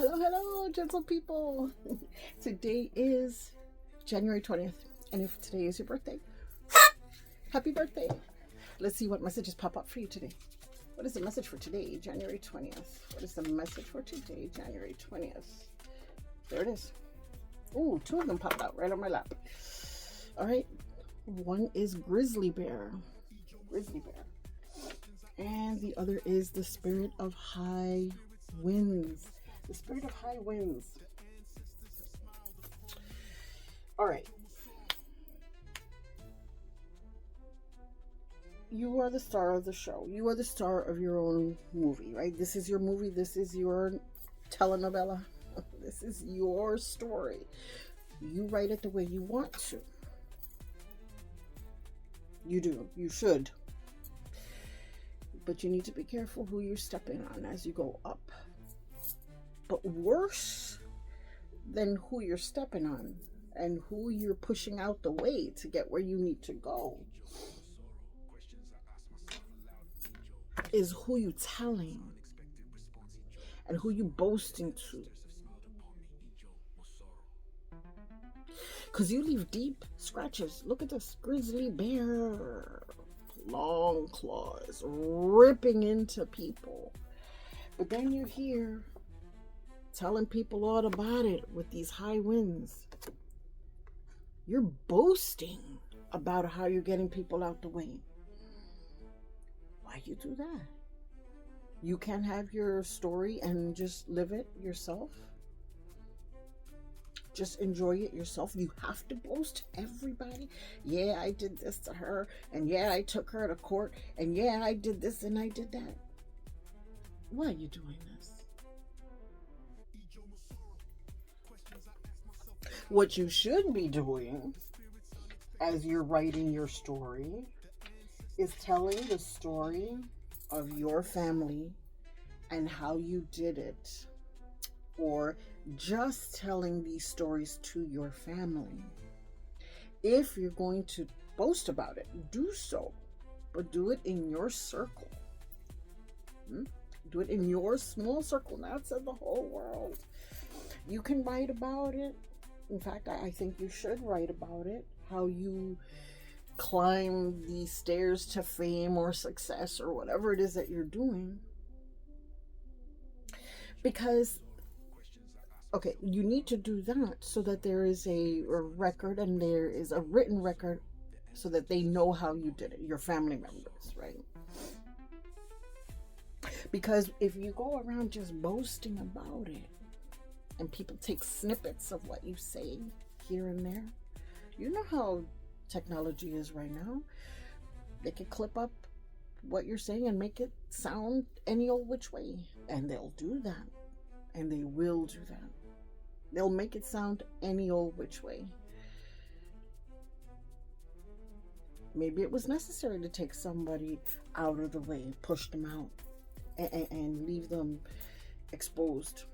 Hello, hello, gentle people. Today is January 20th. And if today is your birthday, happy birthday. Let's see what messages pop up for you today. What is the message for today, January 20th? What is the message for today, January 20th? There it is. Ooh, two of them popped out right on my lap. All right. One is grizzly bear. Grizzly bear. And the other is the spirit of high winds. The spirit of high winds. All right. You are the star of the show. You are the star of your own movie, right? This is your movie. This is your telenovela. This is your story. You write it the way you want to. You do. You should. But you need to be careful who you're stepping on as you go up. But worse than who you're stepping on and who you're pushing out the way to get where you need to go is who you telling and who you boasting to. Because you leave deep scratches. Look at this grizzly bear. Long claws ripping into people. But then you're here telling people all about it with these high winds. You're boasting about how you're getting people out the way. Why you do that? You can't have your story and just live it yourself. Just enjoy it yourself. You have to boast to everybody. Yeah, I did this to her. And yeah, I took her to court. And yeah, I did this and I did that. Why are you doing this? What you should be doing as you're writing your story is telling the story of your family and how you did it. Or just telling these stories to your family. If you're going to boast about it, do so. But do it in your circle. Do it in your small circle, not to the whole world. You can write about it. In fact, I think you should write about it. How you climb the stairs to fame or success or whatever it is that you're doing. Because, okay, you need to do that so that there is a record and there is a written record so that they know how you did it, your family members, right? Because if you go around just boasting about it and people take snippets of what you say here and there, you know how technology is right now. They can clip up what you're saying and make it sound any old which way. And they'll do that. And they will do that. They'll make it sound any old which way. Maybe it was necessary to take somebody out of the way, push them out, and leave them exposed.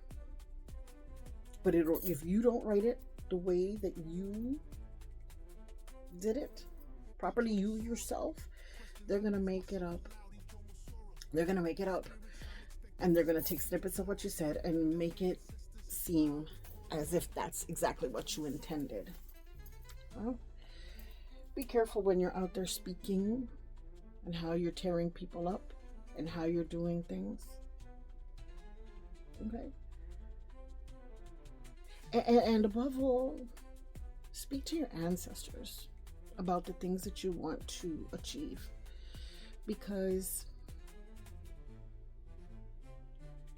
But if you don't write it the way that you did it properly, you yourself, they're going to make it up. They're going to make it up. And they're going to take snippets of what you said and make it seem as if that's exactly what you intended. Well, be careful when you're out there speaking and how you're tearing people up and how you're doing things. Okay? And above all, speak to your ancestors about the things that you want to achieve. Because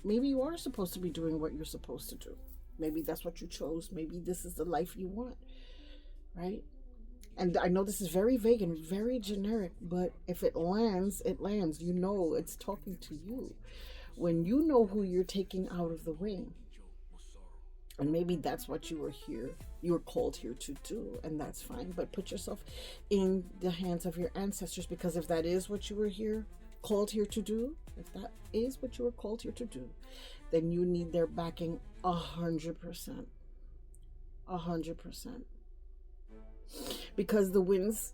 maybe you are supposed to be doing what you're supposed to do. Maybe that's what you chose. Maybe this is the life you want, right? And I know this is very vague and very generic, but if it lands, it lands. You know it's talking to you. When you know who you're taking out of the way. And maybe that's what you were called here to do, and that's fine. But put yourself in the hands of your ancestors, because if that is what you were called here to do, if that is what you were called here to do, then you need their backing 100%. 100%. Because the winds,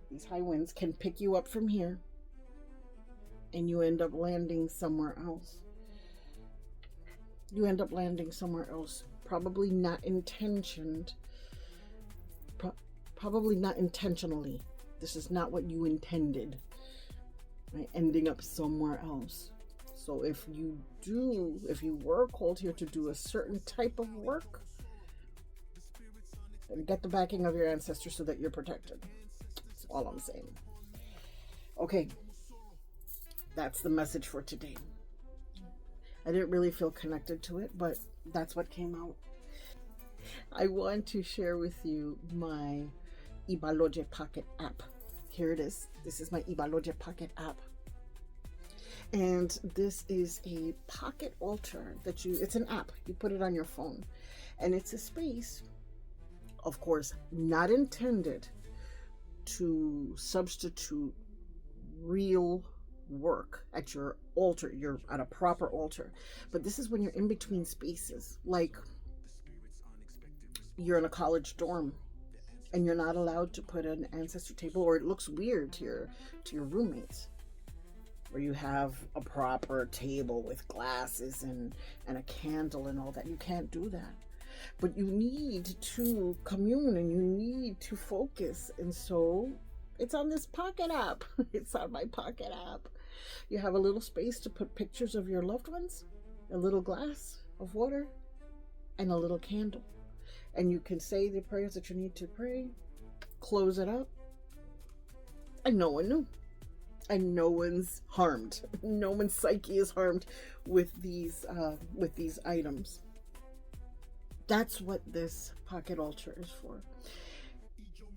these high winds can pick you up from here and you end up landing somewhere else. you end up landing somewhere else. Probably not intentioned. Probably not intentionally. This is not what you intended. Right? Ending up somewhere else. So if you were called here to do a certain type of work, then get the backing of your ancestors so that you're protected. That's all I'm saying. Okay, that's the message for today. I didn't really feel connected to it, but that's what came out. I want to share with you my Ibaloje Pocket app. Here it is. This is my Ibaloje Pocket app. And this is a pocket altar that it's an app. You put it on your phone. And it's a space, of course, not intended to substitute real work at your altar. You're at a proper altar. But this is when you're in between spaces. Like you're in a college dorm and you're not allowed to put an ancestor table, or it looks weird to your roommates, where you have a proper table with glasses and a candle and all that. You can't do that. But you need to commune and you need to focus. And so it's on this Pocket app. It's on my Pocket app. You have a little space to put pictures of your loved ones, a little glass of water, and a little candle. And you can say the prayers that you need to pray, close it up, and no one knew. And no one's harmed. No one's psyche is harmed with these items. That's what this pocket altar is for.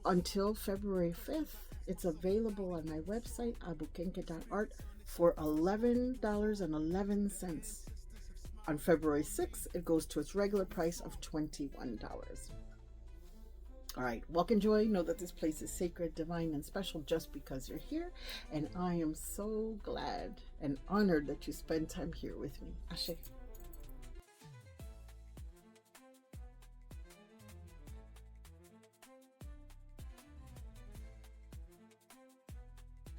Until February 5th, it's available on my website, abukenke.art, for $11.11. On February 6th, it goes to its regular price of $21. All right, walk in joy. Know that this place is sacred, divine, and special just because you're here. And I am so glad and honored that you spend time here with me. Ashe.